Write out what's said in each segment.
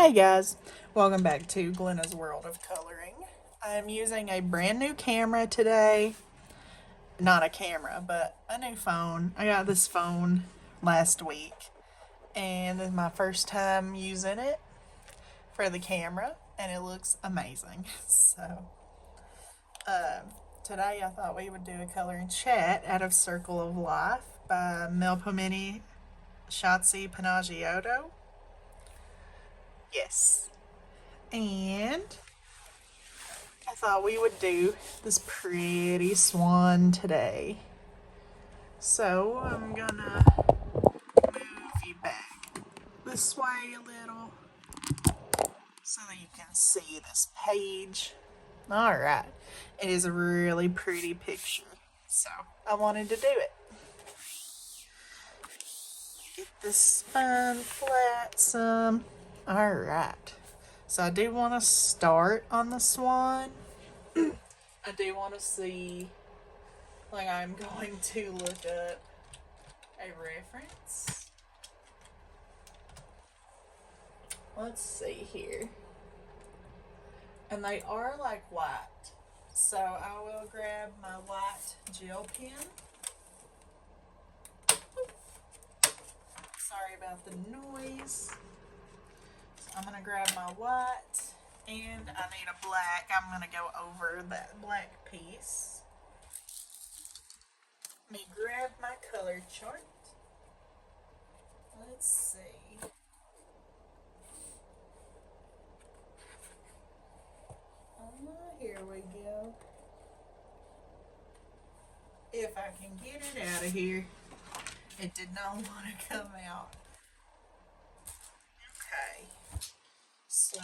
Hey guys, welcome back to Glenna's World of Coloring. I'm using a brand new camera today. Not a camera, but a new phone. I got this phone last week, and this is my first time using it for the camera, and it looks amazing. So, today I thought we would do a coloring chat out of Circle of Life by Melpomeni Chatzipanagiotou. Yes. And I thought we would do this pretty swan today. So I'm gonna move you back this way a little so that you can see this page. Alright, it is a really pretty picture, so I wanted to do it. Get the spine flat some. Alright, so I do want to start on the swan. I do want to see, like, I'm going to look up a reference. Let's see here. And they are like white. So I will grab my white gel pen. Sorry about the noise. So I'm going to grab my white and I need a black. I'm going to go over that black piece. Let me grab my color chart. Let's see. Here we go. If I can get it out of here. It did not want to come out. Okay. So,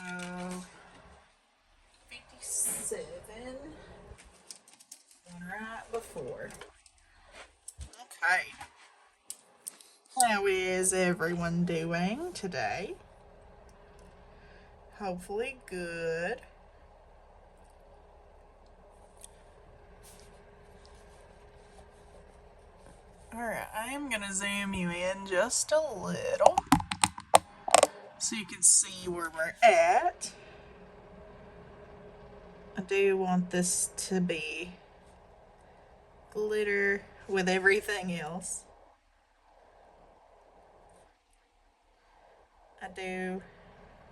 57. One right before. Okay. How is everyone doing today? Hopefully good. Alright, I am going to zoom you in just a little so you can see where we're at. I do want this to be glitter with everything else. I do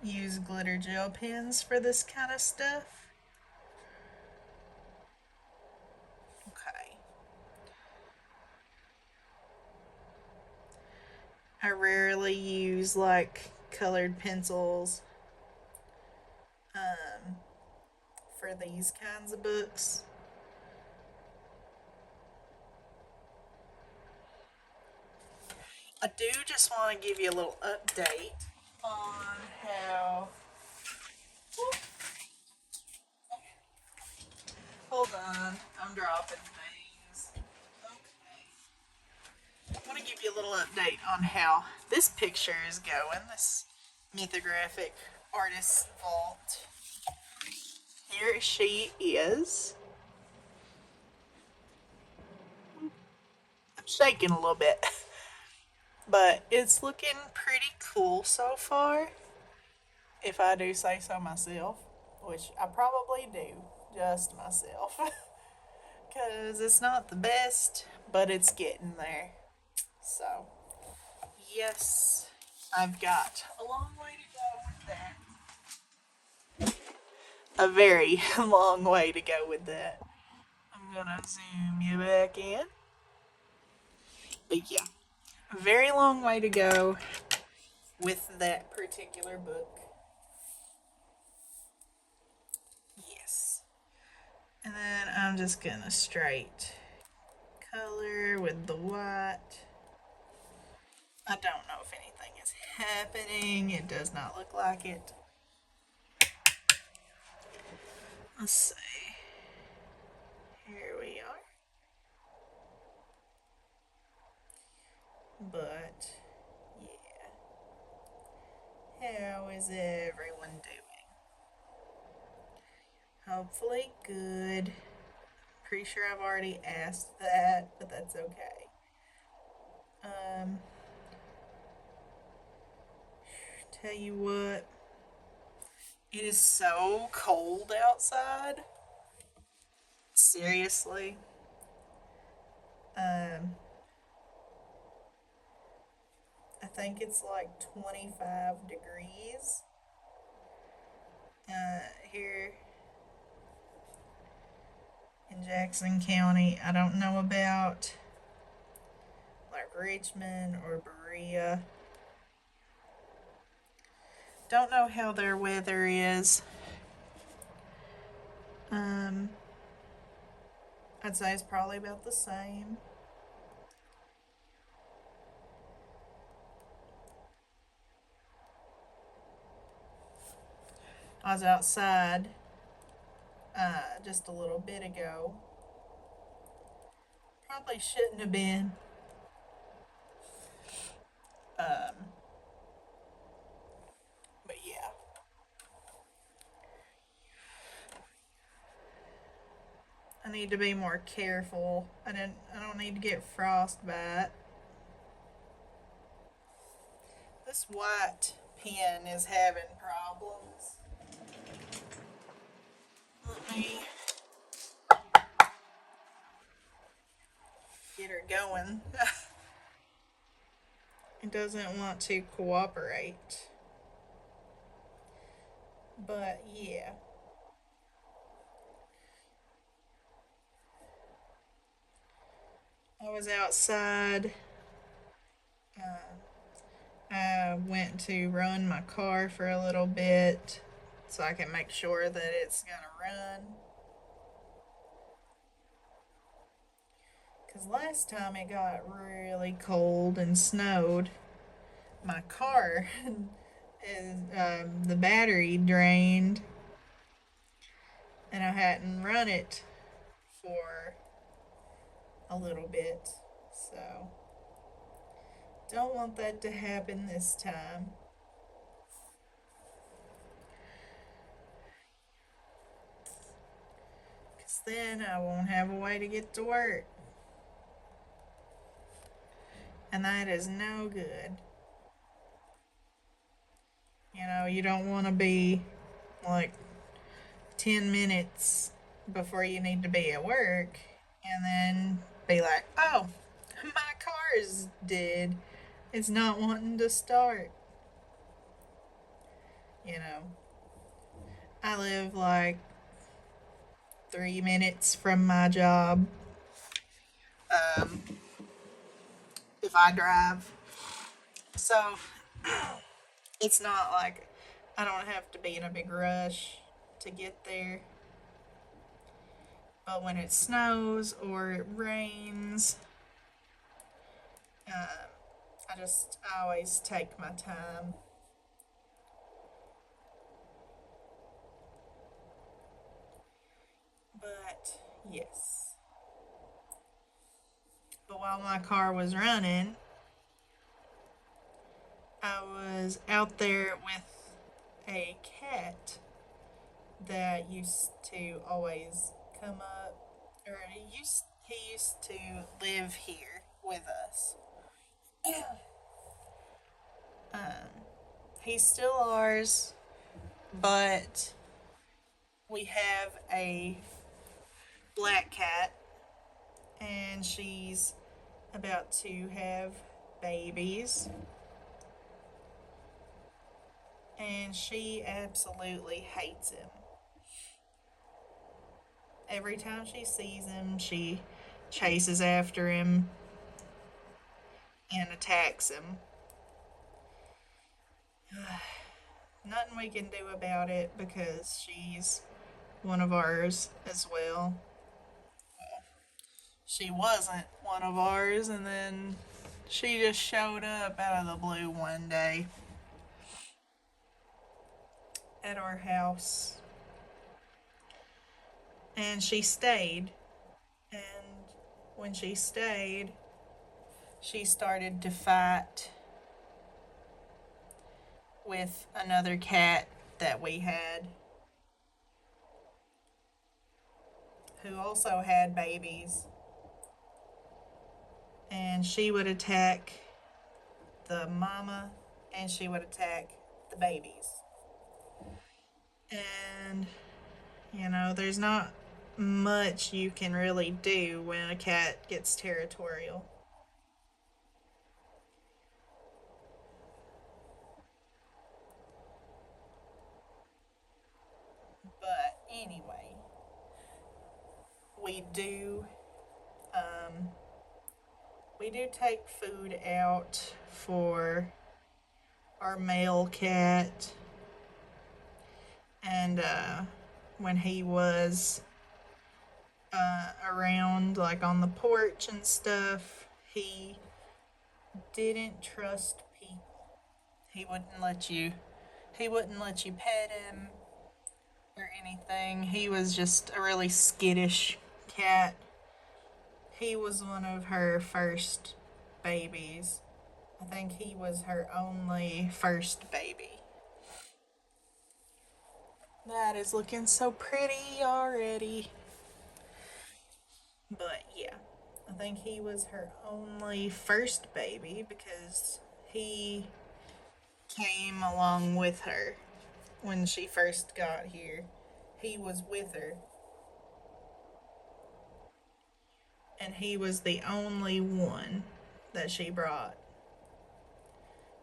use glitter gel pens for this kind of stuff. Okay. I rarely use like colored pencils for these kinds of books. I do just want to give you a little update on how. Hold on, I'm dropping things. Okay. I want to give you a little update on how this picture is going. This mythographic artist's vault. Here she is. I'm shaking a little bit. But it's looking pretty cool so far, if I do say so myself, which I probably do, just myself. Because it's not the best, but it's getting there. So, yes, I've got a long way to go with that. A very long way to go with that. I'm gonna zoom you back in. But yeah, a very long way to go with that particular book. Yes. And then I'm just gonna straight color with the white. I don't know if anything is happening. It does not look like it. Let's see. Here we are. But, yeah. How is everyone doing? Hopefully good. Pretty sure I've already asked that, but that's okay. Tell you what, It is so cold outside. Seriously. Um, I think it's like 25 degrees here in Jackson County. I don't know about like Richmond or Berea. Don't know how their weather is. Um, I'd say it's probably about the same. I was outside just a little bit ago. Probably shouldn't have been. Um, but yeah, I need to be more careful. I don't need to get frostbite. This white pen is having problems. Let me get her going. It doesn't want to cooperate. But yeah, I was outside. I went to run my car for a little bit so I can make sure that it's gonna run. Because last time it got really cold and snowed, my car is the battery drained, and I hadn't run it for a little bit. So don't want that to happen this time. Because then I won't have a way to get to work. And that is no good. You know, you don't want to be like 10 minutes before you need to be at work and then be like, oh, my car is dead. It's not wanting to start. You know, I live like 3 minutes from my job um, if I drive. So it's not like I don't have to be in a big rush to get there. But when it snows or it rains, I always take my time. But yes. But while my car was running, I was out there with a cat that used to always come up, or he used to live here with us. He's still ours, but we have a black cat, and she's about to have babies, and she absolutely hates him. Every time she sees him, she chases after him and attacks him. Nothing we can do about it because she's one of ours as well. She wasn't one of ours, and then she just showed up out of the blue one day at our house. And she stayed. And when she stayed, she started to fight with another cat that we had who also had babies. And she would attack the mama and she would attack the babies. And, there's not much you can really do when a cat gets territorial. But anyway, we do um, we do take food out for our male cat, and when he was around, like on the porch and stuff, he didn't trust people. He wouldn't let you. He wouldn't let you pet him or anything. He was just a really skittish cat. He was one of her first babies. I think he was her only first baby. That is looking so pretty already. But yeah, I think he was her only first baby because he came along with her when she first got here. He was with her, and he was the only one that she brought.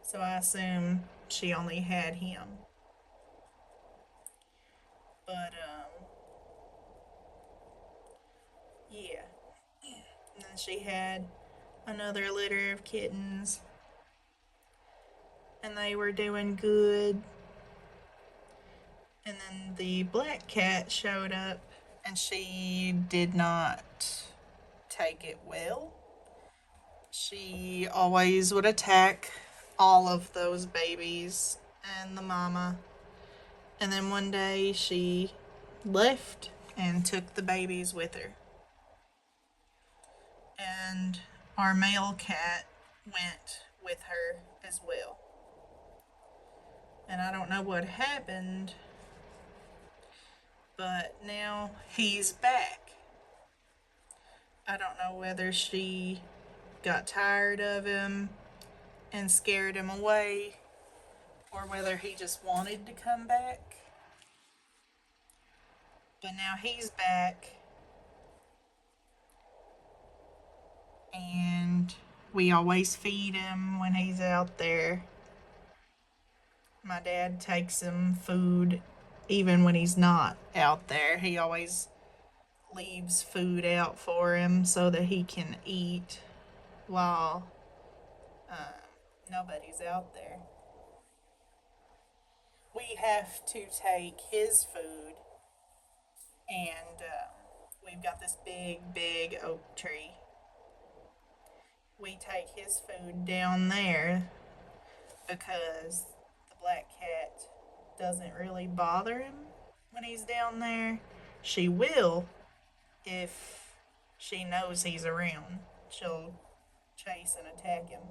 So I assume she only had him. But yeah. And then she had another litter of kittens, and they were doing good. And then the black cat showed up, and she did not take it well. She always would attack all of those babies and the mama. And then one day she left and took the babies with her. And our male cat went with her as well. And I don't know what happened, but now he's back. I don't know whether she got tired of him and scared him away, or whether he just wanted to come back. But now he's back, and we always feed him when he's out there. My dad takes him food even when he's not out there. He always leaves food out for him so that he can eat while nobody's out there. We have to take his food, and we've got this big oak tree. We take his food down there because the black cat doesn't really bother him when he's down there. She will if she knows he's around. She'll chase and attack him.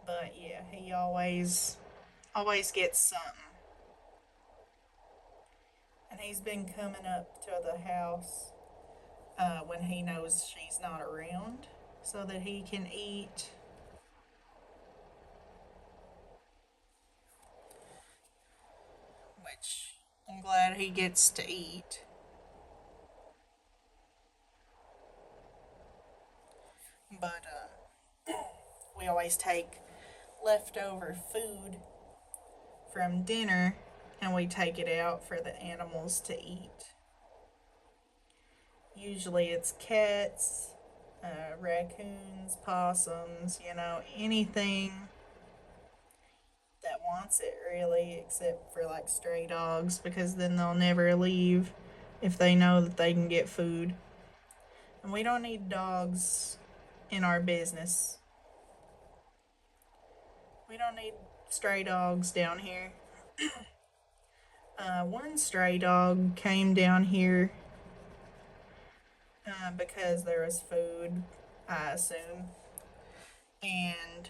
But yeah, he always gets something. And he's been coming up to the house when he knows she's not around so that he can eat. Which I'm glad he gets to eat. But we always take leftover food from dinner and we take it out for the animals to eat. Usually it's cats, raccoons, possums, anything that wants it really, except for like stray dogs, because then they'll never leave if they know that they can get food. And we don't need dogs in our business. We don't need stray dogs down here. One stray dog came down here because there was food, I assume, and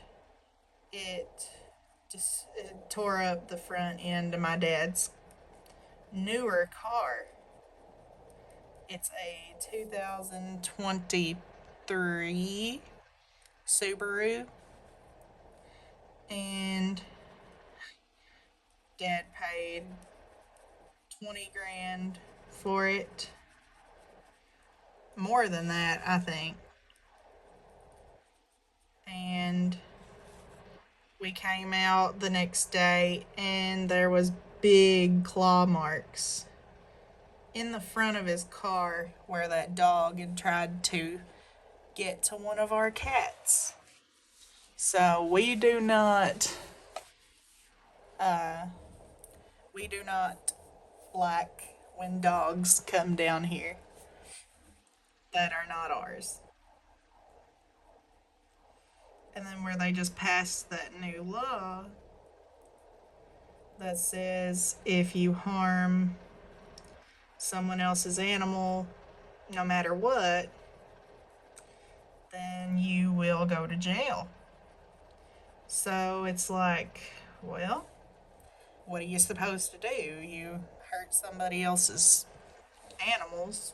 it it tore up the front end of my dad's newer car. It's a 2023 Subaru, and Dad paid 20 grand for it. More than that, I think. And we came out the next day and there was big claw marks in the front of his car where that dog had tried to get to one of our cats. So we do not like when dogs come down here that are not ours. And then where they just passed that new law that says if you harm someone else's animal, no matter what, then you will go to jail. So it's like, well, what are you supposed to do? You hurt somebody else's animals,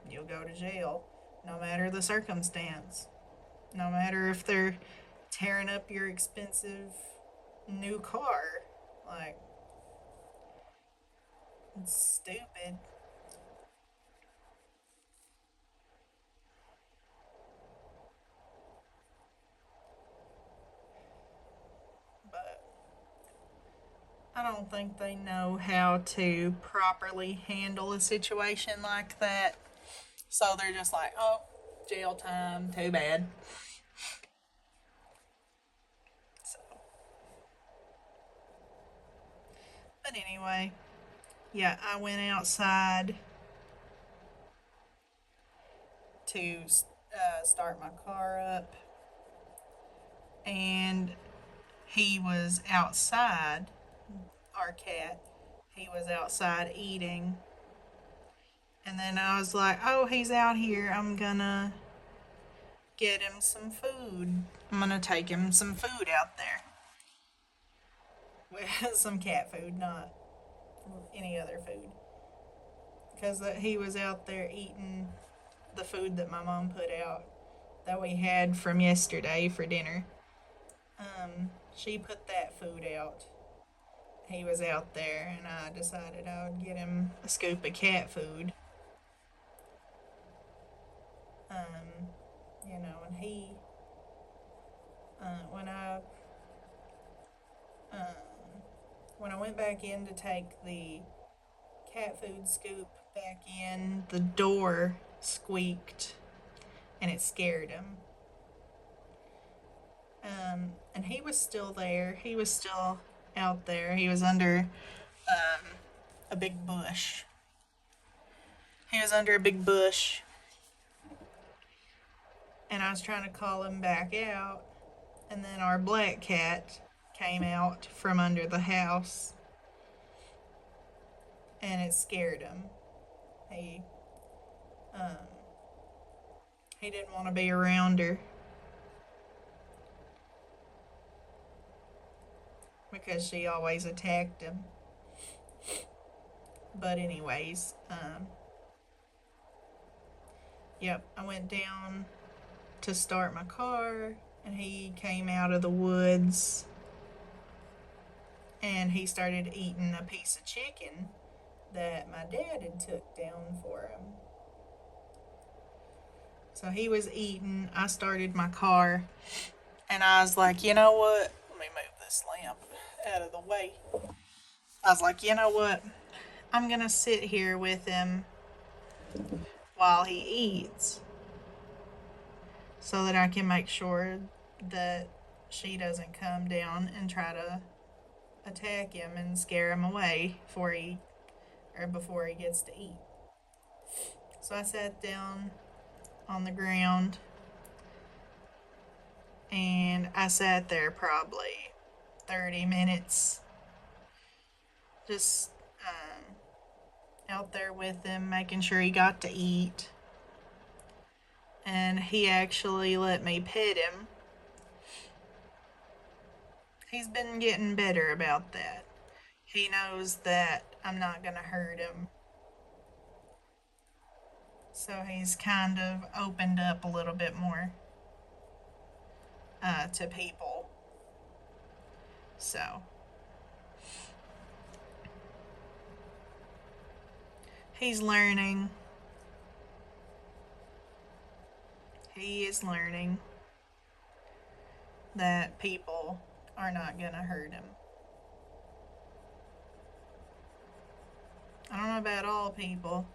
you'll go to jail, no matter the circumstance. No matter if they're tearing up your expensive new car. Like, it's stupid. But I don't think they know how to properly handle a situation like that. So they're just like, oh, jail time, too bad. So, but anyway, yeah, I went outside to start my car up, and he was outside, our cat. He was outside eating. And then I was like, oh, he's out here. I'm gonna get him some food. I'm gonna take him some food out there. Some cat food, not any other food. Because he was out there eating the food that my mom put out that we had from yesterday for dinner. She put that food out. He was out there, and I decided I would get him a scoop of cat food. Um, and when uh, when I went back in to take the cat food scoop back in, the door squeaked, and it scared him. And he was still there. He was still out there. He was under a big bush. He was under a big bush, and I was trying to call him back out, and then our black cat came out from under the house, and it scared him. He um, he didn't want to be around her because she always attacked him. But anyways, yep, I went down to start my car, and he came out of the woods, and he started eating a piece of chicken that my dad had took down for him. So he was eating. I started my car, and I was like, you know what? Let me move this lamp out of the way. I was like, you know what? I'm gonna sit here with him while he eats so that I can make sure that she doesn't come down and try to attack him and scare him away before he gets to eat. So I sat down on the ground, and I sat there probably 30 minutes just out there with him, making sure he got to eat. And he actually let me pet him. He's been getting better about that. He knows that I'm not going to hurt him. So he's kind of opened up a little bit more to people. So, He's learning. He is learning that people are not going to hurt him. I don't know about all people.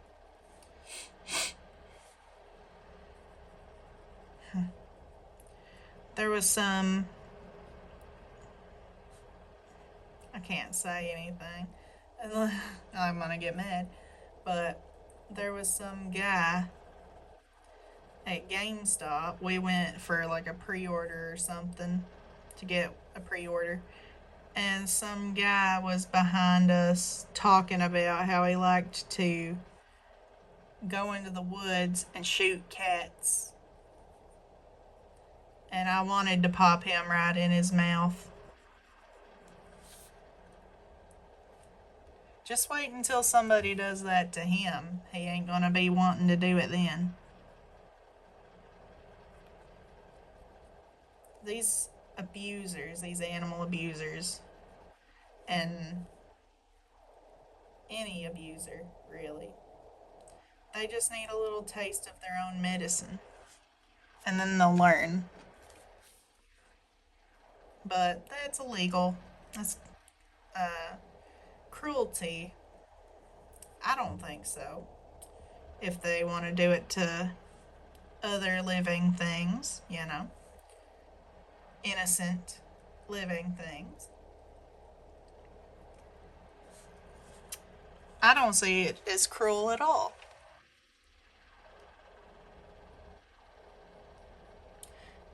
There was some. I can't say anything. I'm going to get mad. But there was some guy at GameStop. We went for like a pre order or something to get a pre order. And some guy was behind us talking about how he liked to go into the woods and shoot cats. And I wanted to pop him right in his mouth. Just wait until somebody does that to him. He ain't gonna be wanting to do it then. These abusers, these animal abusers, and any abuser, really, they just need a little taste of their own medicine. And then they'll learn. But that's illegal. That's cruelty. I don't think so. If they want to do it to other living things, innocent living things. I don't see it as cruel at all.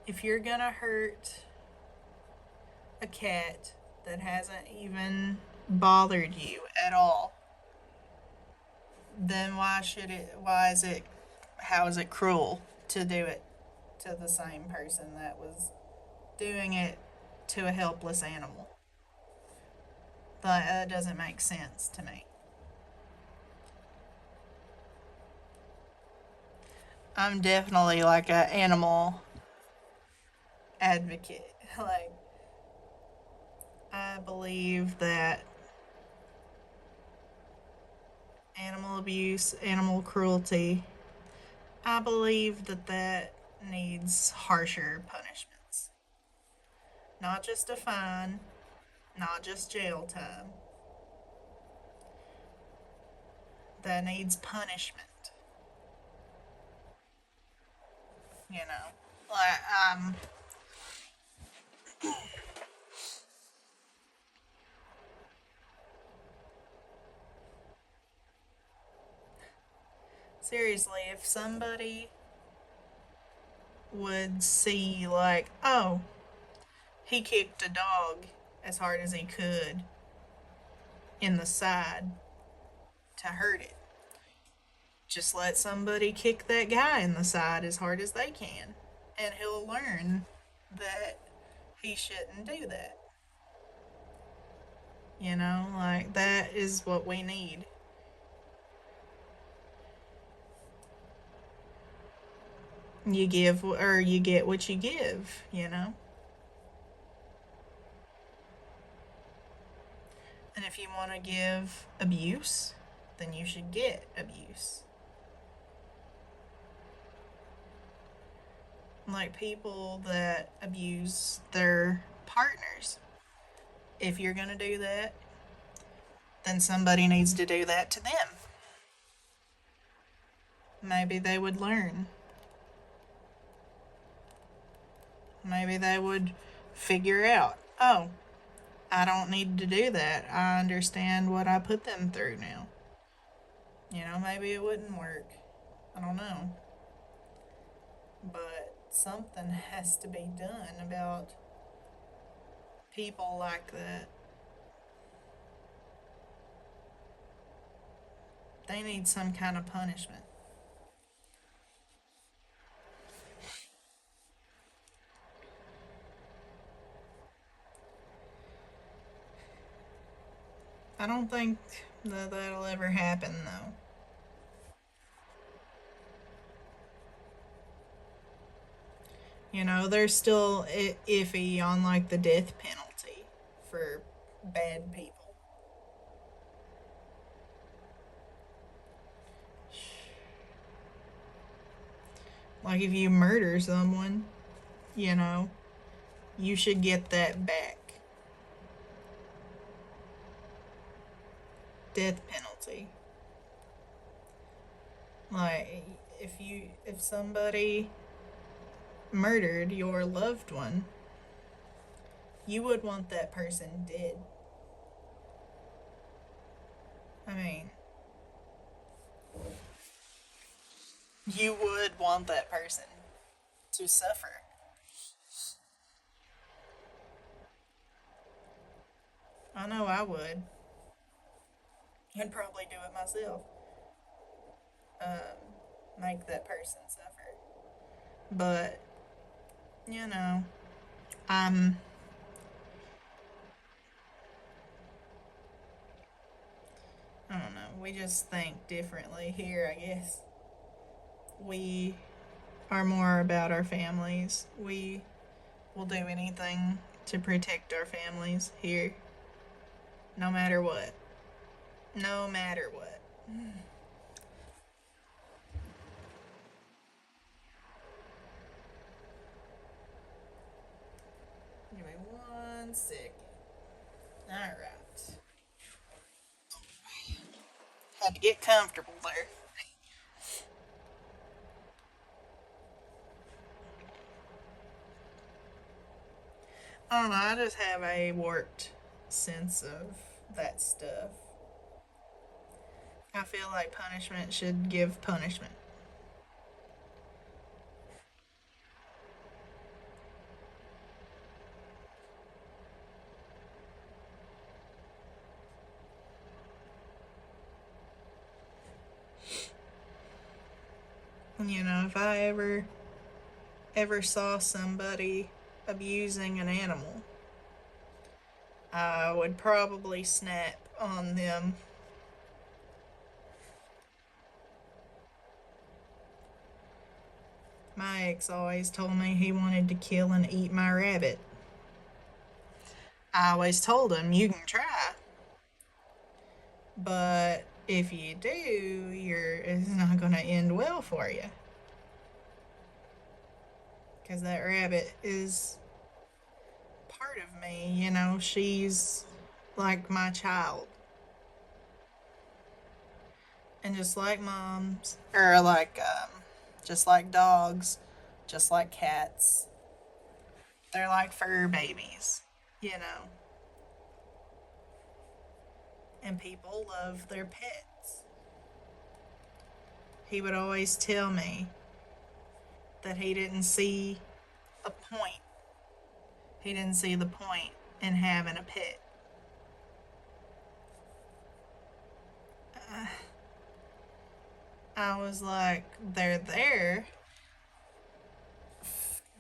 If you're gonna hurt a cat that hasn't even bothered you at all, then how is it cruel to do it to the same person that was doing it to a helpless animal? That doesn't make sense to me. I'm definitely like an animal advocate. Like, I believe that animal abuse, animal cruelty, I believe that needs harsher punishments. Not just a fine, not just jail time. That needs punishment. You know, like seriously, if somebody would see like, oh, he kicked a dog as hard as he could in the side to hurt it. Just let somebody kick that guy in the side as hard as they can, and he'll learn that he shouldn't do that. Like that is what we need. You give or you get what you give. And if you want to give abuse, then you should get abuse. Like people that abuse their partners. If you're going to do that, then somebody needs to do that to them. Maybe they would learn. Maybe they would figure out, oh, I don't need to do that. I understand what I put them through now. Maybe it wouldn't work. I don't know. But something has to be done about people like that. They need some kind of punishment. I don't think that'll ever happen, though. They're still iffy on like the death penalty for bad people. Like if you murder someone, you know, you should get that back. Death penalty. Like if somebody murdered your loved one, you would want that person dead. I mean, you would want that person to suffer. I know I would. I'd probably do it myself. Make that person suffer. But, you know, I'm I don't know. We just think differently here, I guess. We are more about our families. We will do anything to protect our families here, no matter what. No matter what. Give me 1 second. Alright. Had to get comfortable there. I don't know, I just have a warped sense of that stuff. I feel like punishment should give punishment. You know, if I ever saw somebody abusing an animal, I would probably snap on them. My ex always told me he wanted to kill and eat my rabbit. I always told him, you can try, but if you do, it's not going to end well for you. Because that rabbit is part of me, you know, she's like my child. And just like moms, or just like dogs, just like cats, they're like fur babies, you know. And people love their pets. He would always tell me that he didn't see a point. He didn't see the point in having a pet. I was like, they're there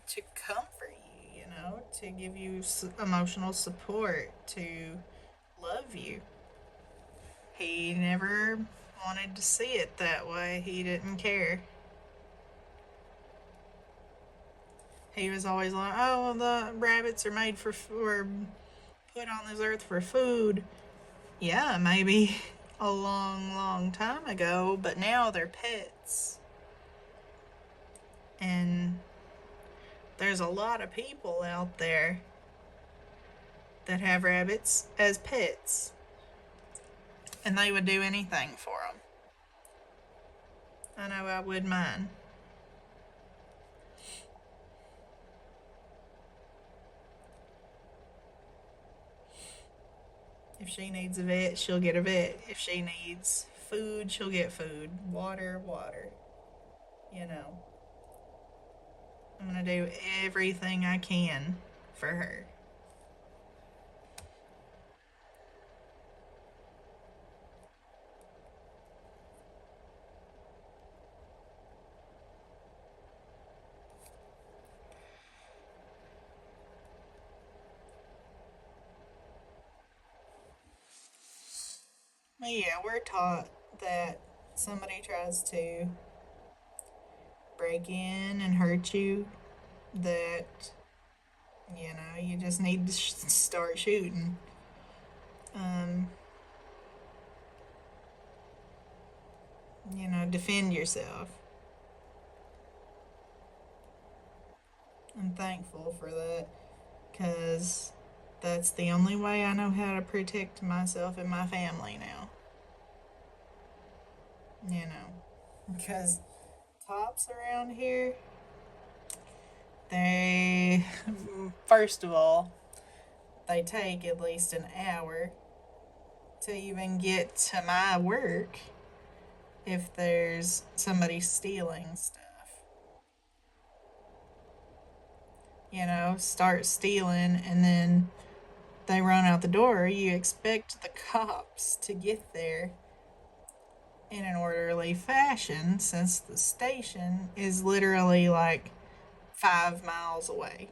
to comfort you, you know, to give you emotional support, to love you. He never wanted to see it that way. He didn't care. He was always like, "Oh, well, the rabbits are made were put on this earth for food." Yeah, maybe a long, long time ago, but now they're pets. And there's a lot of people out there that have rabbits as pets, and they would do anything for them. I know I would mine. If she needs a vet, she'll get a vet. If she needs food, she'll get food. Water, water. You know, I'm going to do everything I can for her. But yeah, we're taught that somebody tries to break in and hurt you, that, you know, you just need to start shooting. Um, you know, defend yourself. I'm thankful for that because that's the only way I know how to protect myself and my family now. You know, because cops around here, they, first of all, they take at least an hour to even get to my work if there's somebody stealing stuff. You know, start stealing and then they run out the door. You expect the cops to get there in an orderly fashion since the station is literally like 5 miles away.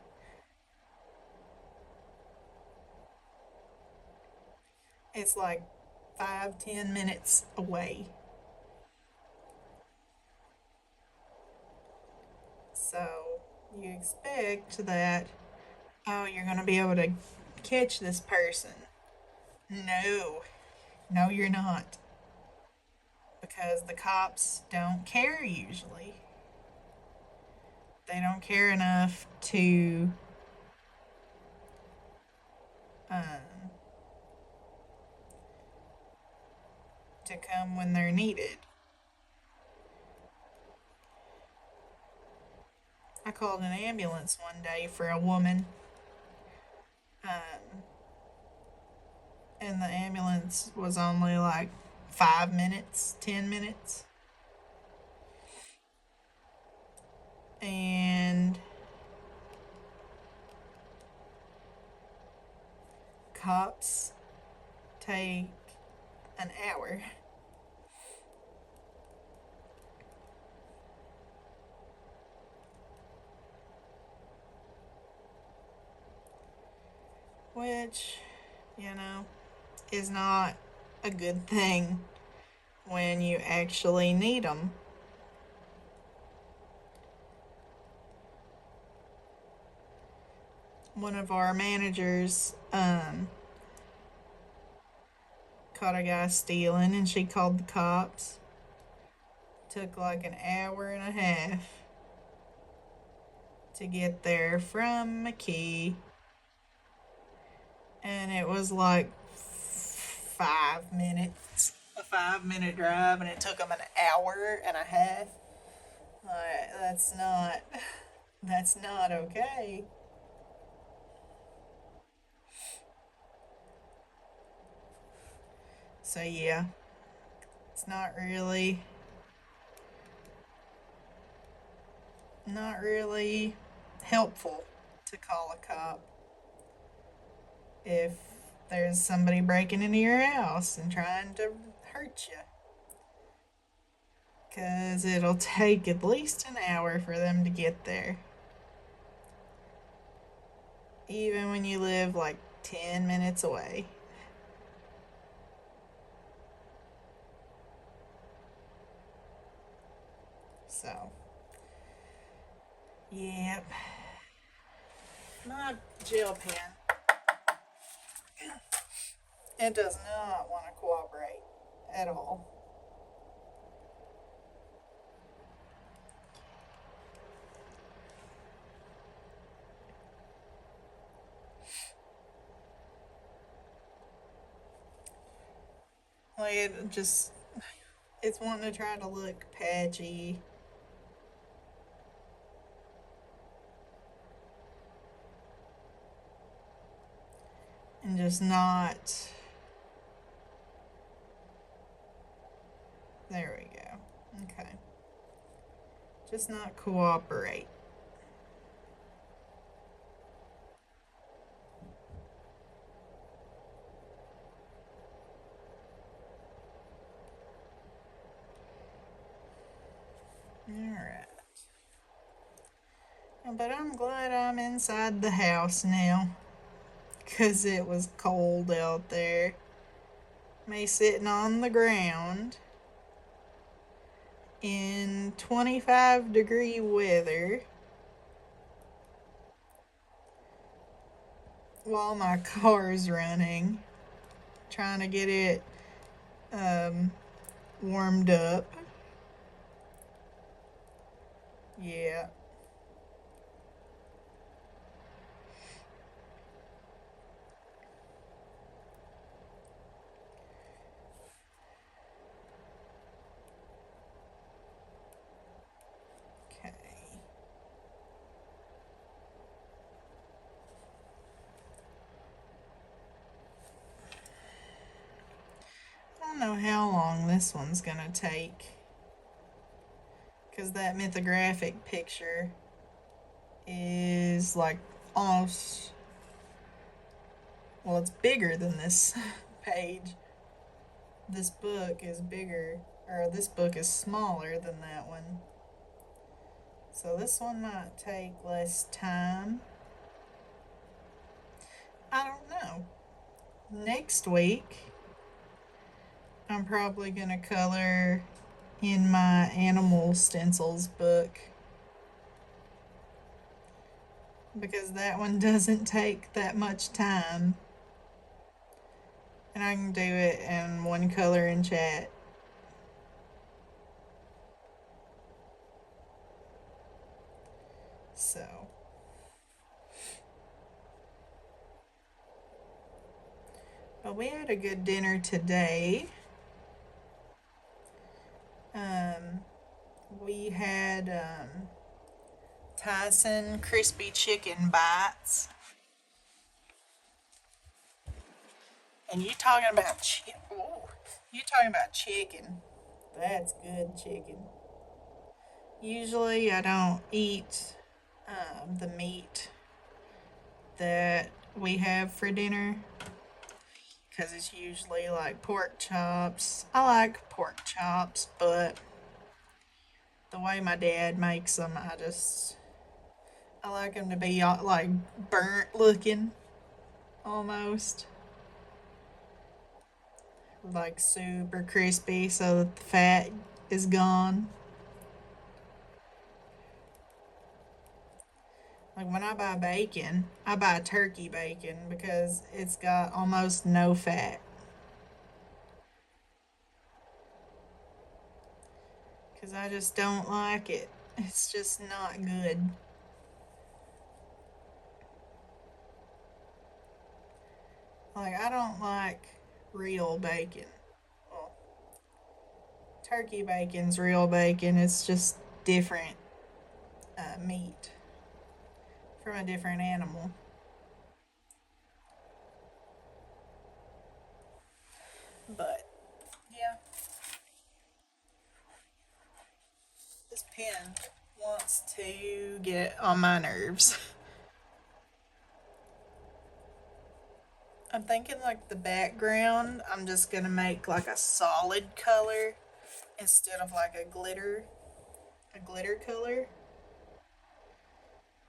It's like 5, 10 minutes away. So you expect that, oh, you're going to be able to catch this person. No, no, you're not. Because the cops don't care usually. They don't care enough um, to come when they're needed. I called an ambulance one day for a woman, um, and the ambulance was only like 5 minutes, 10 minutes, and cops take an hour. Which, you know, is not a good thing when you actually need them. One of our managers caught a guy stealing and she called the cops. Took like an hour and a half to get there from McKee, and it was like 5 minutes, a 5 minute drive, and it took them an hour and a half. Like, that's not okay. So yeah, it's not really helpful to call a cop if there's somebody breaking into your house and trying to hurt you. Because it'll take at least an hour for them to get there. Even when you live like 10 minutes away. So, yep. My gel pen, it does not want to cooperate at all. Like, it's wanting to try to look patchy. And just not. There we go. Okay. Just not cooperate. Alright. But I'm glad I'm inside the house now. Because it was cold out there. Me sitting on the ground in 25-degree weather while my car's running, trying to get it warmed up. Yeah. how long this one's gonna take. Because that mythographic picture is like almost, well, it's bigger than this page. This book is bigger, or this book is smaller than that one. So this one might take less time. I don't know. Next week, I'm probably going to color in my animal stencils book because that one doesn't take that much time. And I can do it in one color in chat. So, but we had a good dinner today. Um, we had Tyson crispy chicken bites. And you talking about chicken. That's good chicken. Usually I don't eat the meat that we have for dinner because it's usually like pork chops. I like pork chops, but the way my dad makes them, I like them to be like burnt looking almost. Like super crispy so that the fat is gone. Like when I buy bacon, I buy turkey bacon because it's got almost no fat. Because I just don't like it. It's just not good. Like, I don't like real bacon. Well, turkey bacon's real bacon, it's just different meat from a different animal. But, yeah, this pen wants to get on my nerves. I'm thinking like the background, I'm just gonna make like a solid color instead of like a glitter color.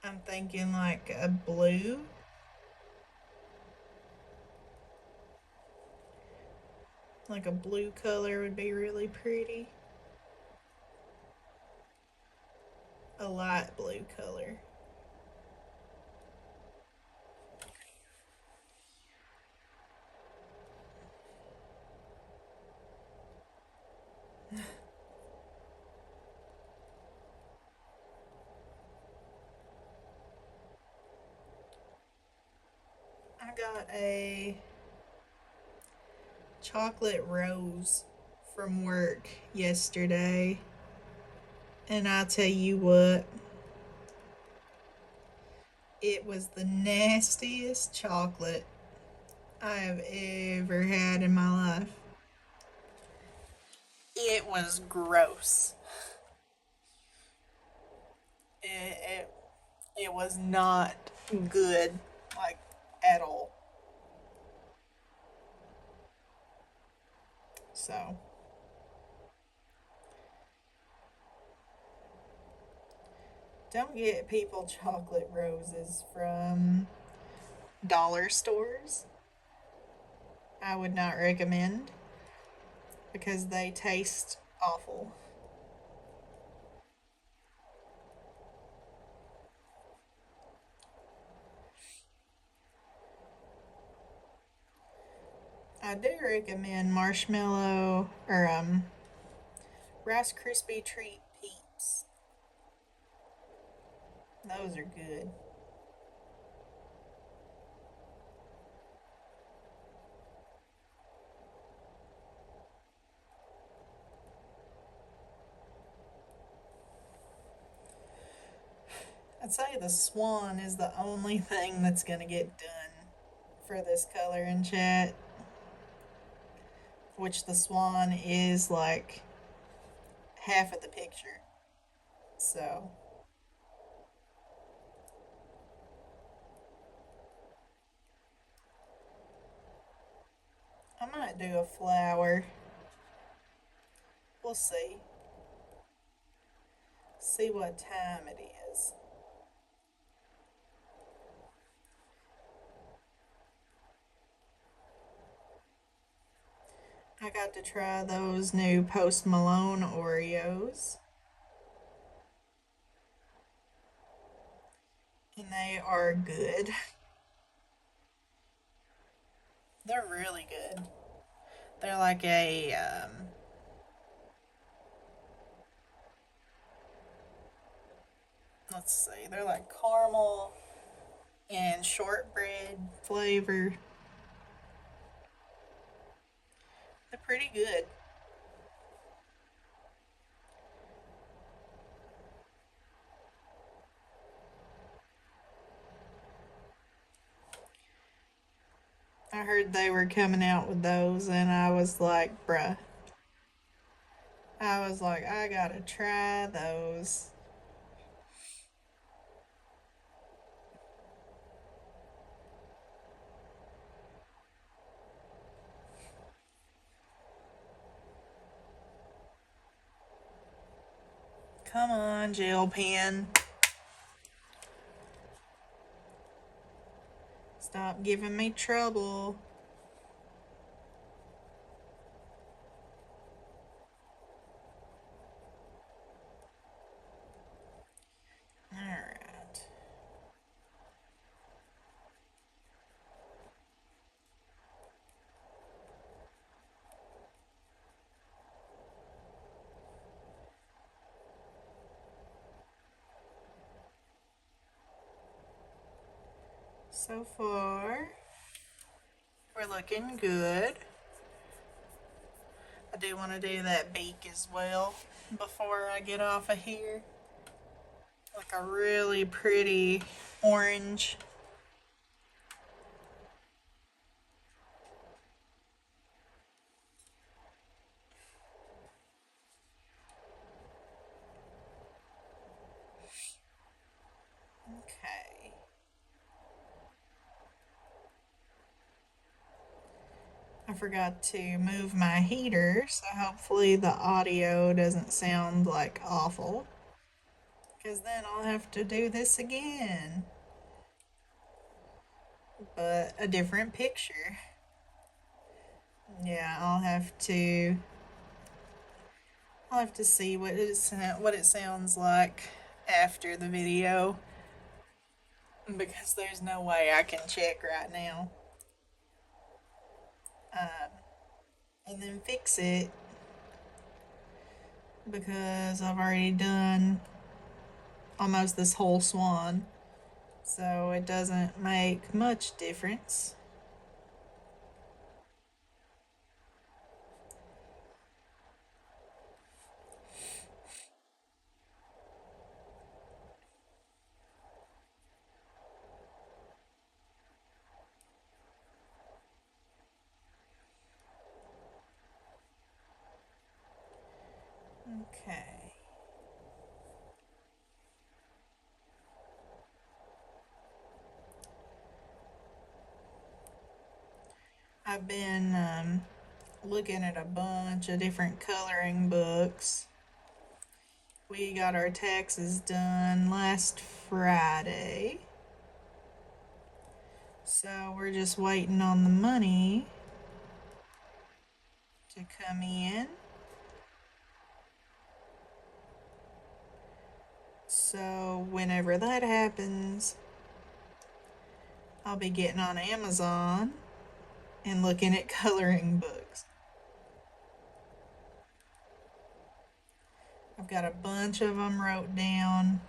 I'm thinking like a blue. Like a blue color would be really pretty. A light blue color. I got a chocolate rose from work yesterday. And I tell you what, it was the nastiest chocolate I have ever had in my life. It was gross. It, it, it was not good, like, at all. So, don't get people chocolate roses from dollar stores. I would not recommend because they taste awful. I do recommend marshmallow or Rice Krispie treat peeps. Those are good. I'd say the Swan is the only thing that's gonna get done for this color in chat. which the swan is like half of the picture. So I might do a flower. We'll see. See what time it is. I got to try those new Post Malone Oreos, and they are good. They're really good. They're like let's see, they're like caramel and shortbread flavor. They're pretty good. I heard they were coming out with those, and I was like, bruh. I was like, I gotta try those. Come on, gel pen. Stop giving me trouble. Alright. So far, we're looking good. I do want to do that beak as well before I get off of here. Like a really pretty orange. Okay. I forgot to move my heater, so hopefully the audio doesn't sound like awful. Because then I'll have to do this again. But a different picture. Yeah, I'll have to see what it sounds like after the video because there's no way I can check right now. And then fix it because I've already done almost this whole swan. So it doesn't make much difference. Okay. I've been looking at a bunch of different coloring books. We got our taxes done last Friday. So we're just waiting on the money to come in. So whenever that happens, I'll be getting on Amazon and looking at coloring books. I've got a bunch of them wrote down.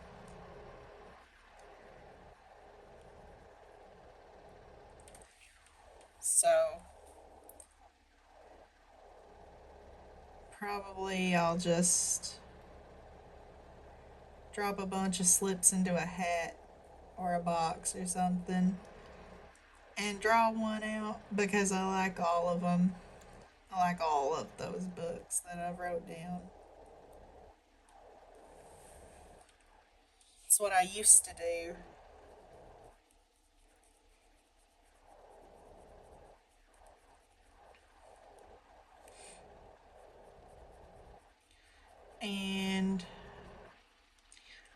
So probably I'll just drop a bunch of slips into a hat or a box or something and draw one out because I like all of them. I like all of those books that I wrote down. It's what I used to do. And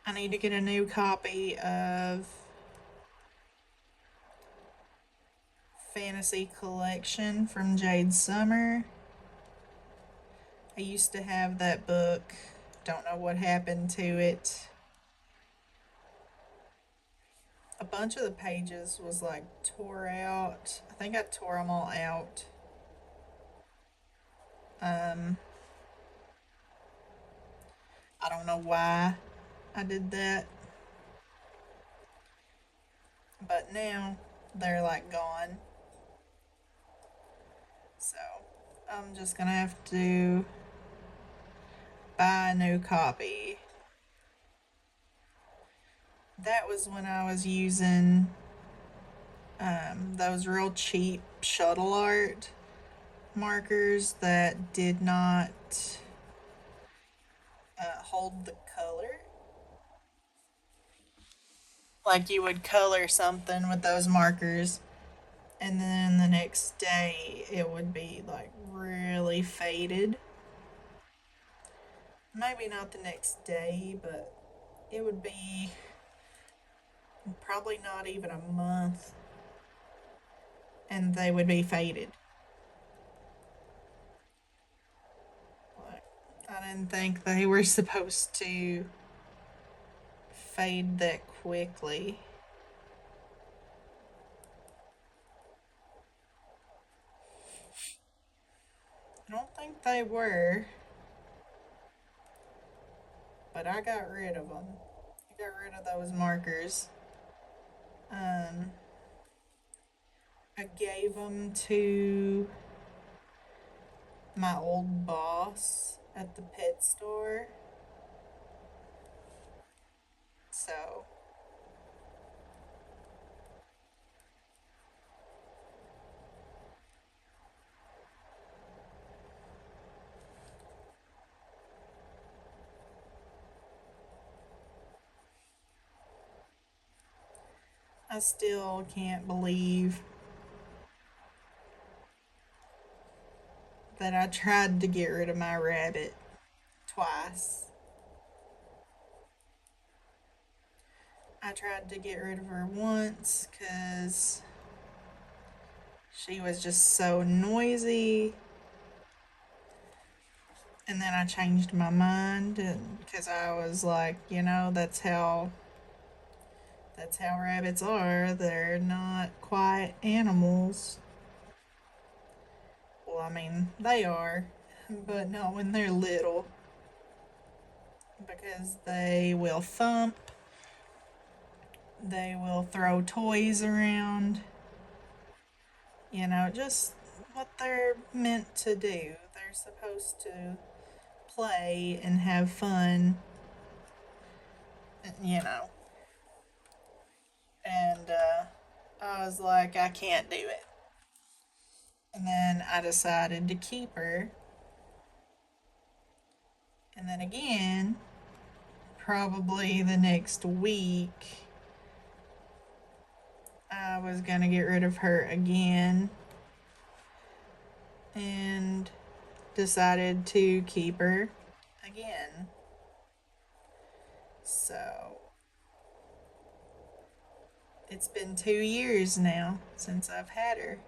I need to get a new copy of Fantasy Collection from Jade Summer. I used to have that book. Don't know what happened to it. A bunch of the pages was like tore out. I think I tore them all out. Um, I don't know why I did that, but now they're like gone. So I'm just gonna have to buy a new copy. That was when I was using those real cheap shuttle art markers that did not hold the color. Like you would color something with those markers, and then the next day it would be like really faded. Maybe not the next day, but it would be probably not even a month, and they would be faded. Like, I didn't think they were supposed to fade that quickly. I don't think they were, but I got rid of them. I got rid of those markers. Um, I gave them to my old boss at the pet store. So I still can't believe that I tried to get rid of my rabbit twice. I tried to get rid of her once because she was just so noisy. And then I changed my mind because I was like, that's how rabbits are. They're not quiet animals. Well, I mean, they are, but not when they're little because they will thump, they will throw toys around, just what they're meant to do. They're supposed to play and have fun, you know. And I was like, I can't do it. And then I decided to keep her. And then again, probably the next week, I was going to get rid of her again and decided to keep her again. So it's been 2 years now since I've had her.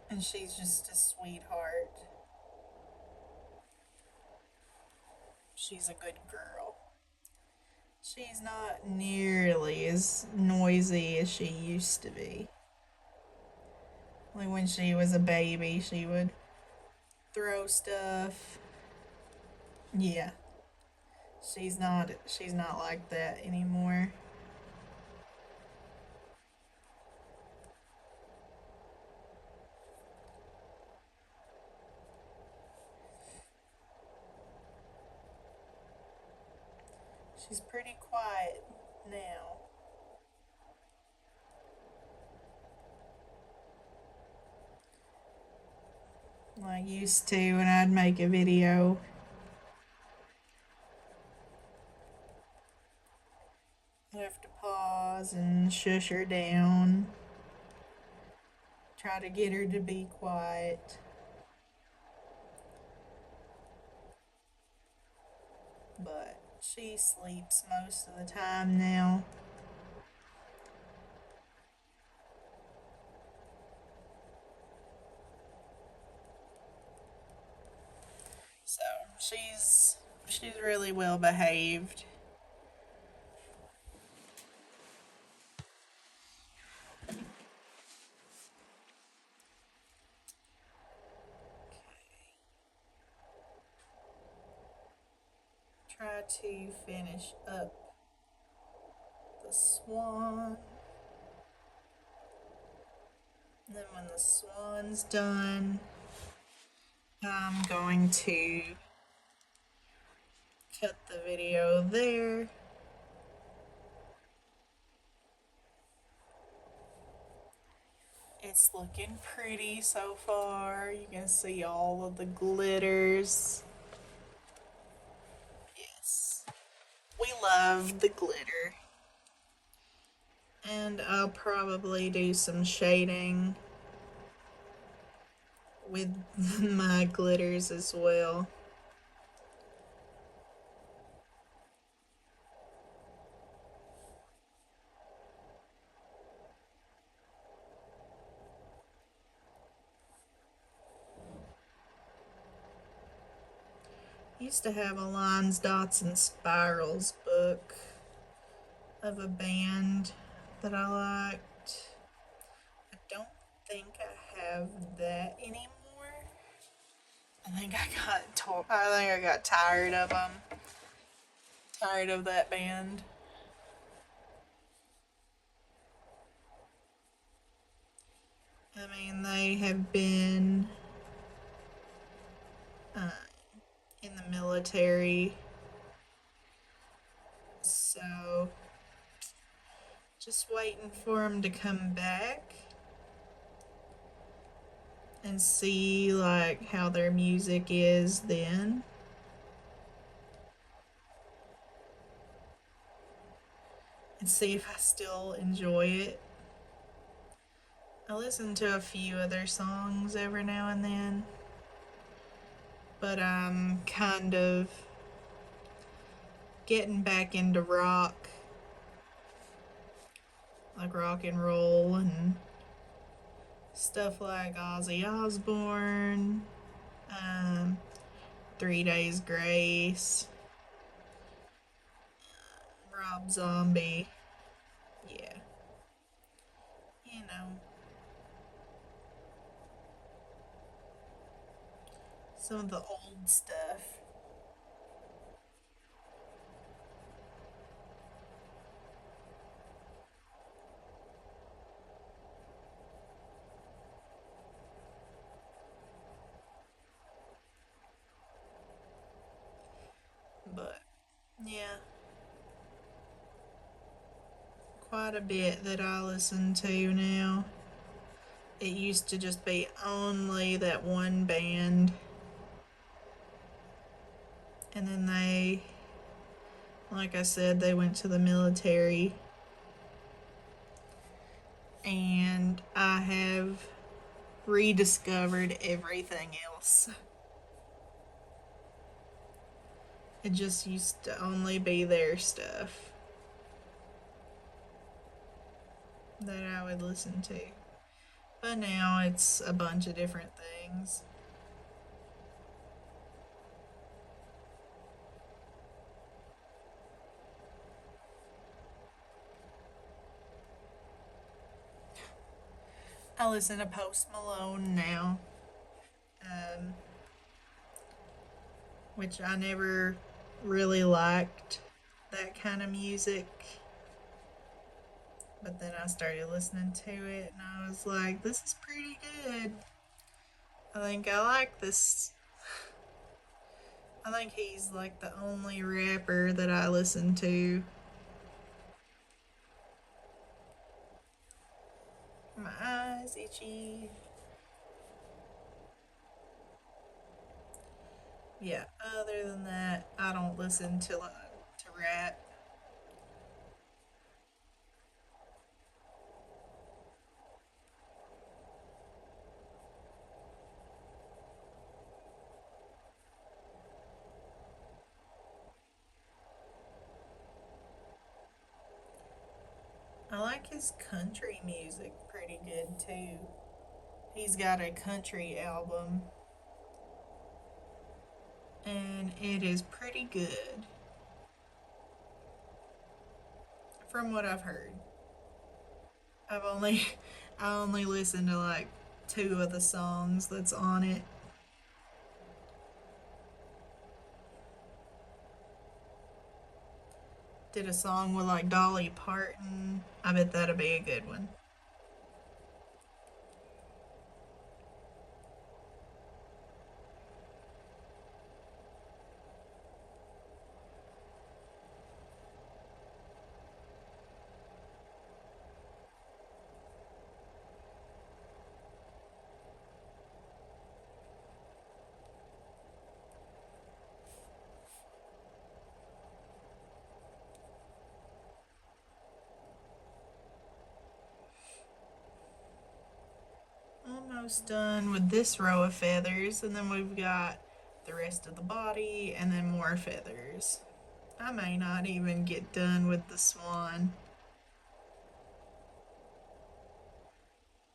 And she's just a sweetheart. She's a good girl. She's not nearly as noisy as she used to be. Like when she was a baby, she would throw stuff. Yeah, she's not like that anymore. She's pretty quiet now. like used to when I'd make a video. I have to pause and shush her down. Try to get her to be quiet. But she sleeps most of the time now. So she's really well behaved. Try to finish up the swan. And then when the swan's done, I'm going to cut the video there. It's looking pretty so far. You can see all of the glitters. Yes. We love the glitter. And I'll probably do some shading with my glitters as well. Used to have a lines, dots, and spirals book of a band that I liked. I don't think I have that anymore. I think I got tired of them. Tired of that band. I mean, they have been uh, in the military, so just waiting for them to come back and see like how their music is then, and see if I still enjoy it. I listen to a few of their songs every now and then, but I'm kind of getting back into rock, like rock and roll and stuff like Ozzy Osbourne, um, 3 Days Grace, Rob Zombie. Yeah, you know, some of the old stuff. But yeah, quite a bit that I listen to now. It used to just be only that one band, and then like I said, they went to the military, and I have rediscovered everything else. It just used to only be their stuff that I would listen to. But now it's a bunch of different things. I listen to Post Malone now, um, which I never really liked that kind of music. But then I started listening to it and I was like, this is pretty good. I think I like this. I think he's like the only rapper that I listen to. My eyes itchy. Yeah, other than that, I don't listen to rap. I like his country music pretty good too. He's got a country album and it is pretty good from what I've heard. I've only I only listened to like two of the songs that's on it. Did a song with like Dolly Parton. I bet that'd be a good one. Almost done with this row of feathers, and then we've got the rest of the body, and then more feathers. I may not even get done with the swan.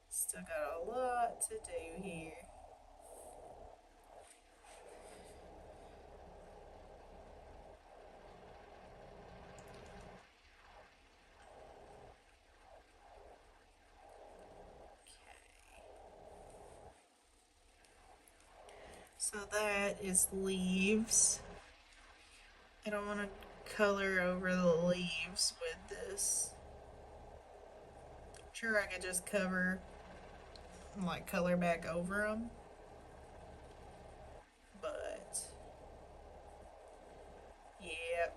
Still got a lot to do here. So that is leaves. I don't want to color over the leaves with this. Sure, I could just cover, like, color back over them, but yeah,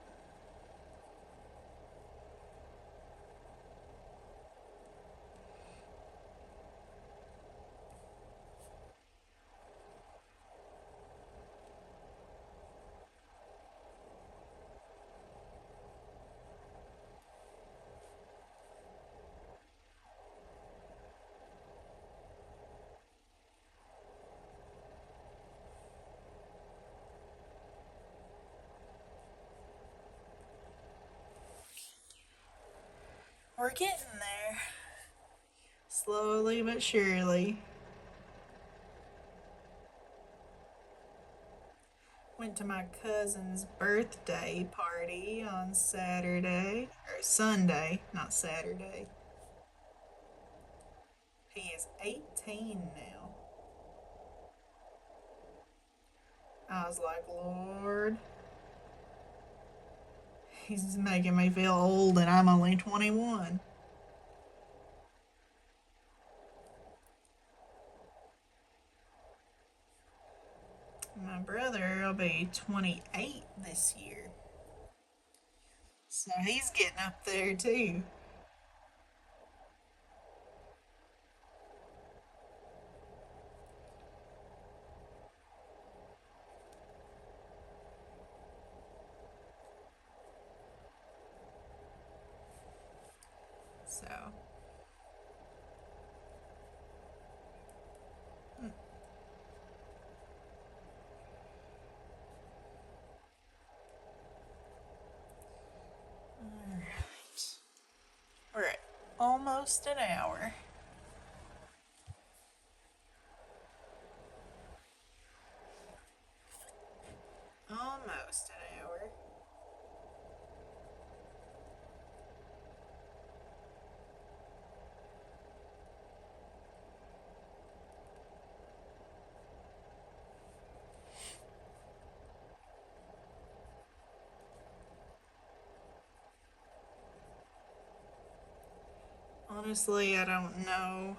we're getting there. Slowly but surely. Went to my cousin's birthday party on Saturday, or Sunday, not Saturday. He is 18 now. I was like, Lord, he's making me feel old and I'm only 21. My brother will be 28 this year. So he's getting up there too. So, alright. We're at almost an hour. Almost an hour. Honestly, I don't know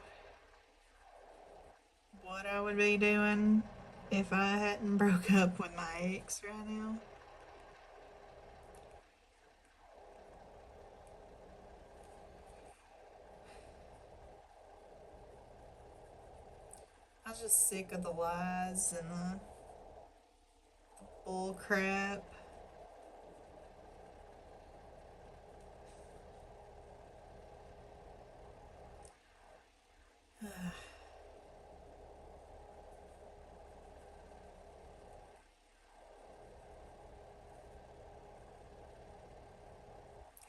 what I would be doing if I hadn't broke up with my ex right now. I was just sick of the lies and the bull crap.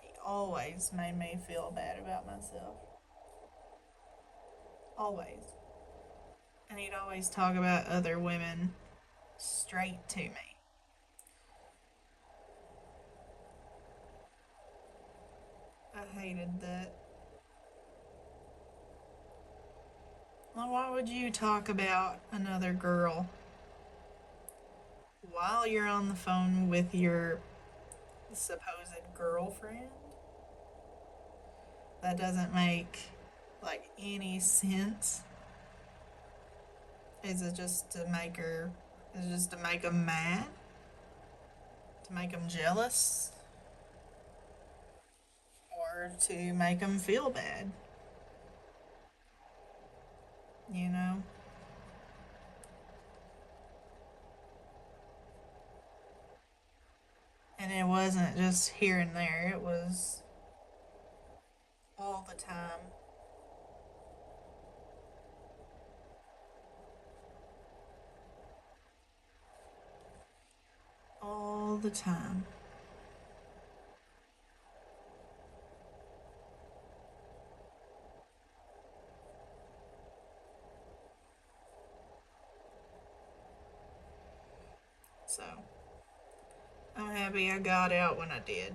He always made me feel bad about myself. Always. And he'd always talk about other women straight to me. I hated that. Well, why would you talk about another girl while you're on the phone with your supposed girlfriend? That doesn't make like any sense. Is it just to make her? Is it just to make him mad? To make him jealous? Or to make him feel bad? You know? And it wasn't just here and there, it was all the time. All the time. So, I'm happy I got out when I did.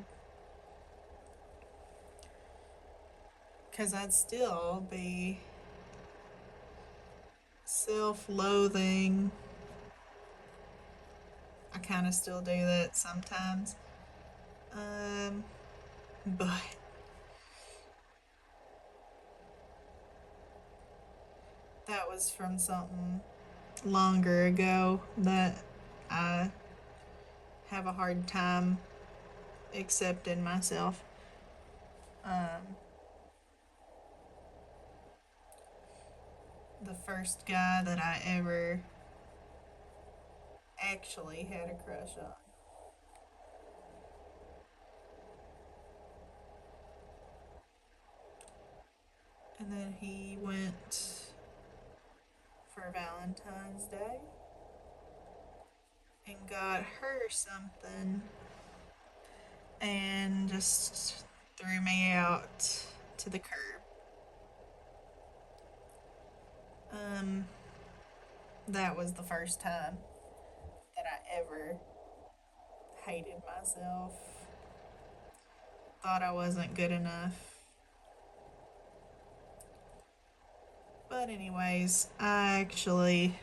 Because I'd still be self loathing. I kind of still do that sometimes. Um, but that was from something longer ago that I have a hard time accepting myself. Um, the first guy that I ever actually had a crush on. And then he went for Valentine's Day and got her something and just threw me out to the curb. Um, that was the first time that I ever hated myself, thought I wasn't good enough. But, anyways, I actually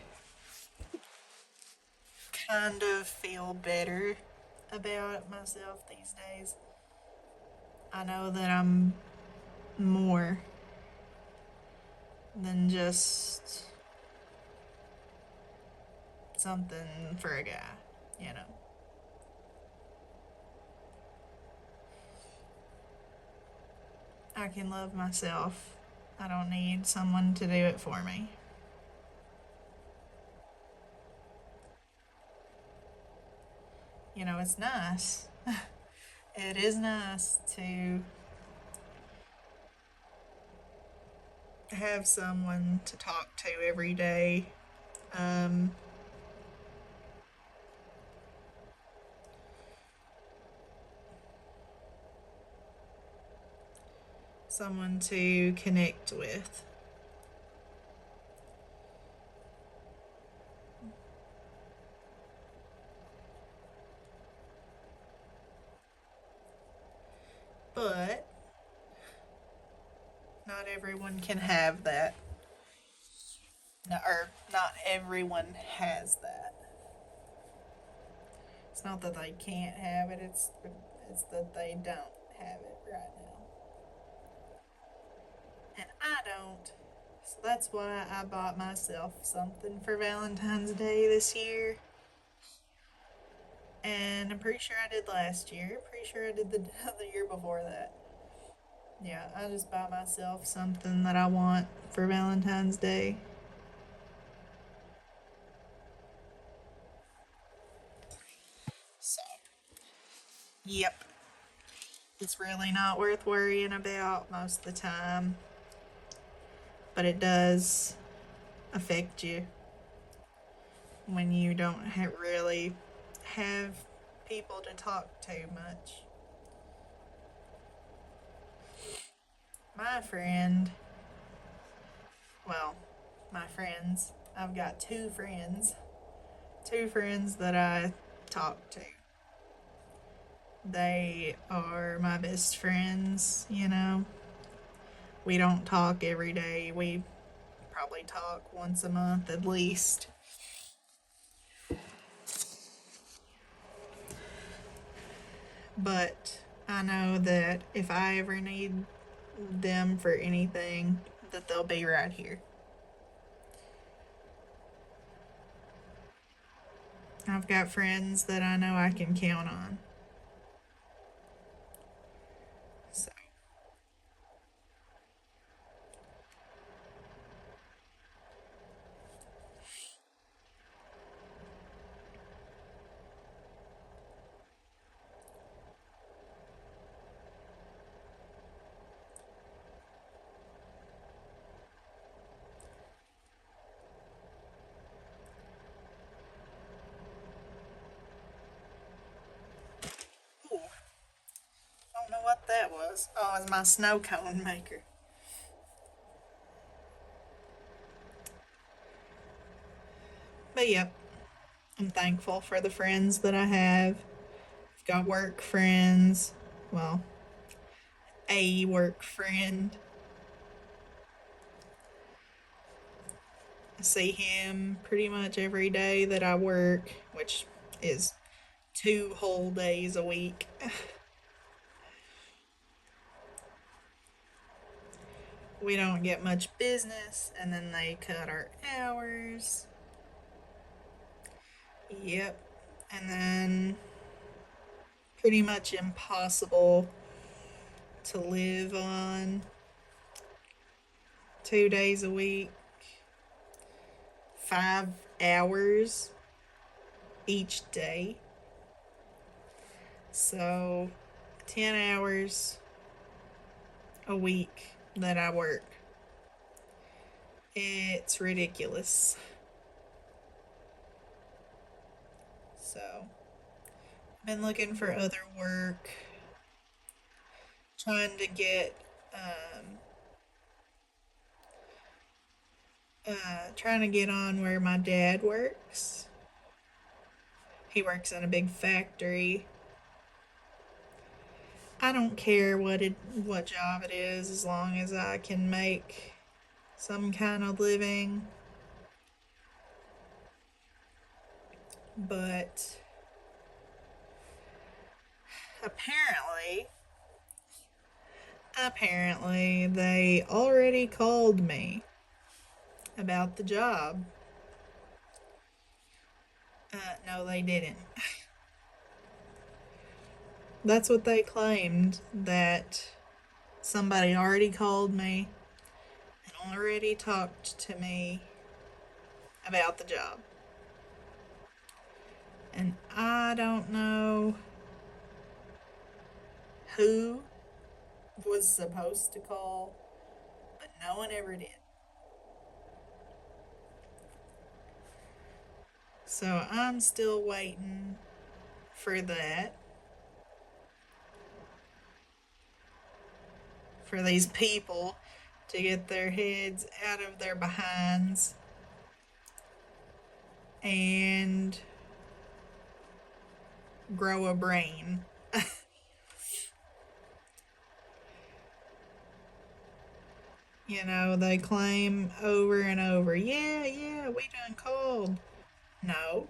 kind of feel better about myself these days. I know that I'm more than just something for a guy, you know. I can love myself. I don't need someone to do it for me. You know, it's nice. It is nice to have someone to talk to every day. Um, someone to connect with. But not everyone can have that. No, or not everyone has that. It's not that they can't have it, it's that they don't have it right now. And I don't. So that's why I bought myself something for Valentine's Day this year. And I'm pretty sure I did last year. Pretty sure I did the, the year before that. Yeah, I just bought myself something that I want for Valentine's Day. Yep. It's really not worth worrying about most of the time, but it does affect you when you don't really have people to talk to much. My friend, well, my friends, I've got two friends that I talk to. They are my best friends, you know. We don't talk every day. We probably talk once a month at least. But I know that if I ever need them for anything, that they'll be right here. I've got friends that I know I can count on. So, ooh, I don't know what that was. Oh, it's my snow cone maker. But yep, I'm thankful for the friends that I have. I've got work friends. Well, a work friend. I see him pretty much every day that I work, which is 2 whole days a week. We don't get much business, and then they cut our hours. Yep. And then pretty much impossible to live on 2 days a week, 5 hours each day. So 10 hours a week that I work. It's ridiculous. So I've been looking for other work, trying to get trying to get on where my dad works. He works in a big factory. I don't care what job it is as long as I can make some kind of living. But apparently, apparently they already called me about the job. No, they didn't. That's what they claimed, that somebody already called me and already talked to me about the job. And I don't know who was supposed to call, but no one ever did. So I'm still waiting for that, for these people to get their heads out of their behinds and grow a brain. You know, they claim over and over, yeah, yeah, we done called. No,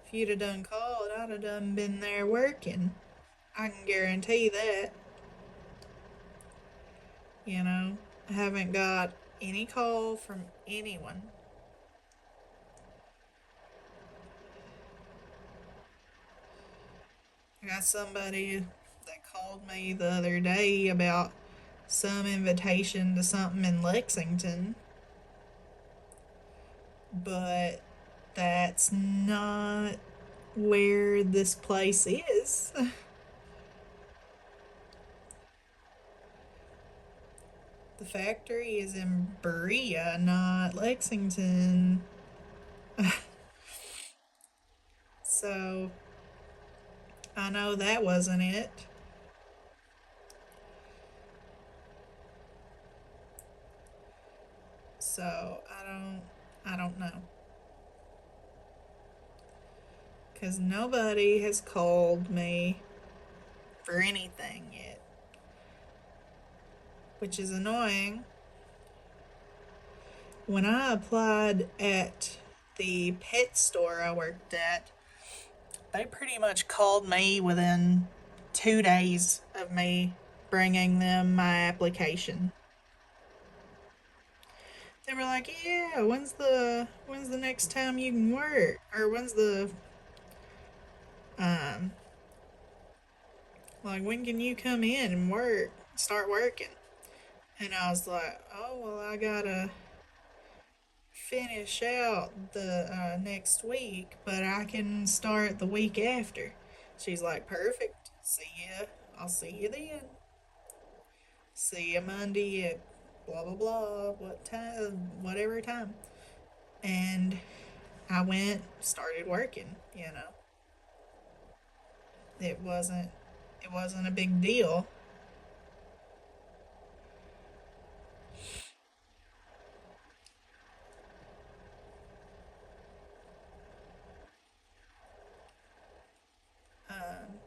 if you'd have done called, I'd have done been there working. I can guarantee that. You know, I haven't got any call from anyone. I got somebody that called me the other day about some invitation to something in Lexington, but that's not where this place is. The factory is in Berea, not Lexington. So I know that wasn't it. So I don't know. Cause nobody has called me for anything yet. Which is annoying. When I applied at the pet store I worked at, they pretty much called me within 2 days of me bringing them my application. They were like, "Yeah, when's the next time you can work, or when's the um like when can you come in and start working?" And I was like, "Oh well, I gotta finish out the next week, but I can start the week after." She's like, "Perfect. See ya. I'll see you then. See you Monday at blah blah blah. What time? Whatever time." And I went, started working. It wasn't it wasn't a big deal. Um,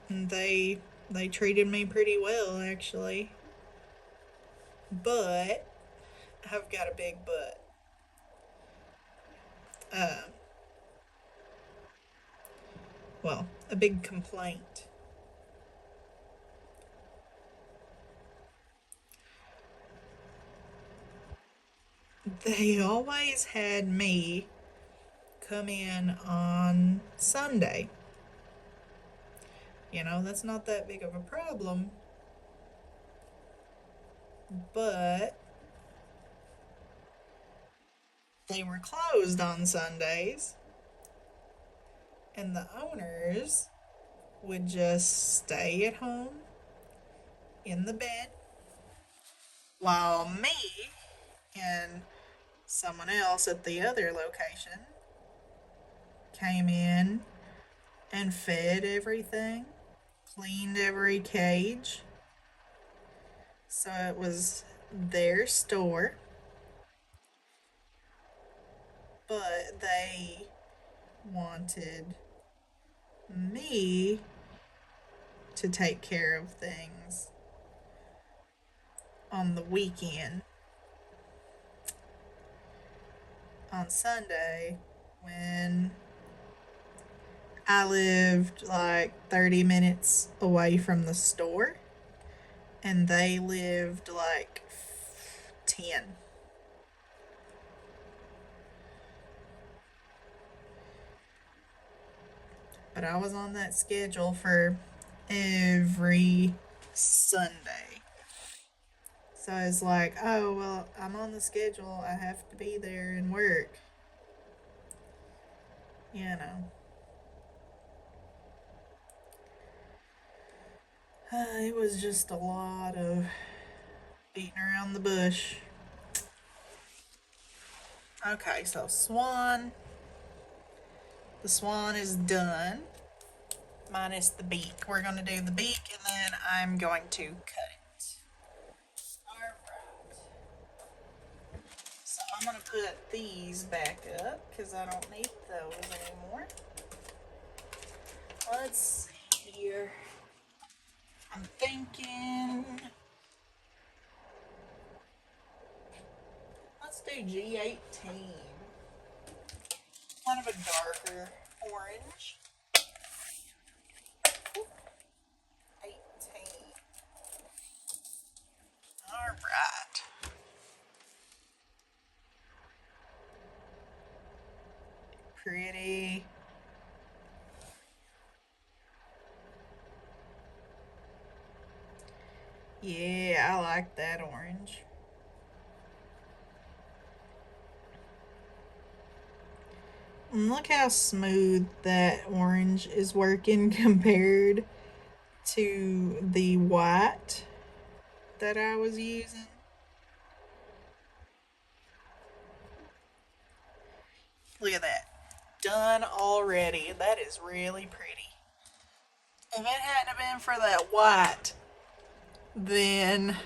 and they treated me pretty well actually, but I've got a big but. Um, well, a big complaint. They always had me come in on Sunday. That's not that big of a problem, but they were closed on Sundays, and the owners would just stay at home in the bed while me and someone else at the other location came in and fed everything, cleaned every cage. So it was their store, but they wanted me to take care of things on the weekend. On Sunday, when I lived like 30 minutes away from the store, and they lived like 10. But I was on that schedule for every Sunday. So it's like, oh, well, I'm on the schedule. I have to be there and work. You know. It was just a lot of beating around the bush. Okay, so Swan. The Swan is done. Minus the beak. We're going to do the beak and then I'm going to cut it. Alright. So I'm going to put these back up because I don't need those anymore. Let's see here. I'm thinking. Let's do G18. Kind of a darker orange. 18. Alright. Pretty. Yeah, I like that orange. Look how smooth that orange is working compared to the white that I was using. Look at that. Done already. That is really pretty. If it hadn't been for that white, then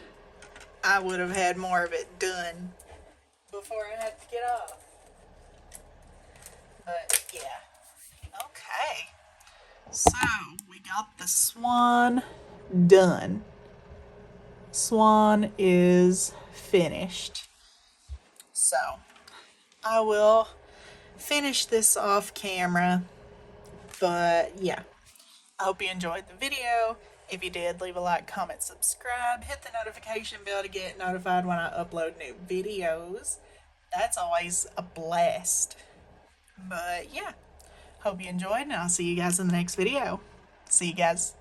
I would have had more of it done before I had to get off. But yeah. Okay. So we got the swan done. Swan is finished. So I will finish this off camera. But yeah, I hope you enjoyed the video. If you did, leave a like, comment, subscribe, hit the notification bell to get notified when I upload new videos. That's always a blast. But yeah, hope you enjoyed, and I'll see you guys in the next video. See you guys.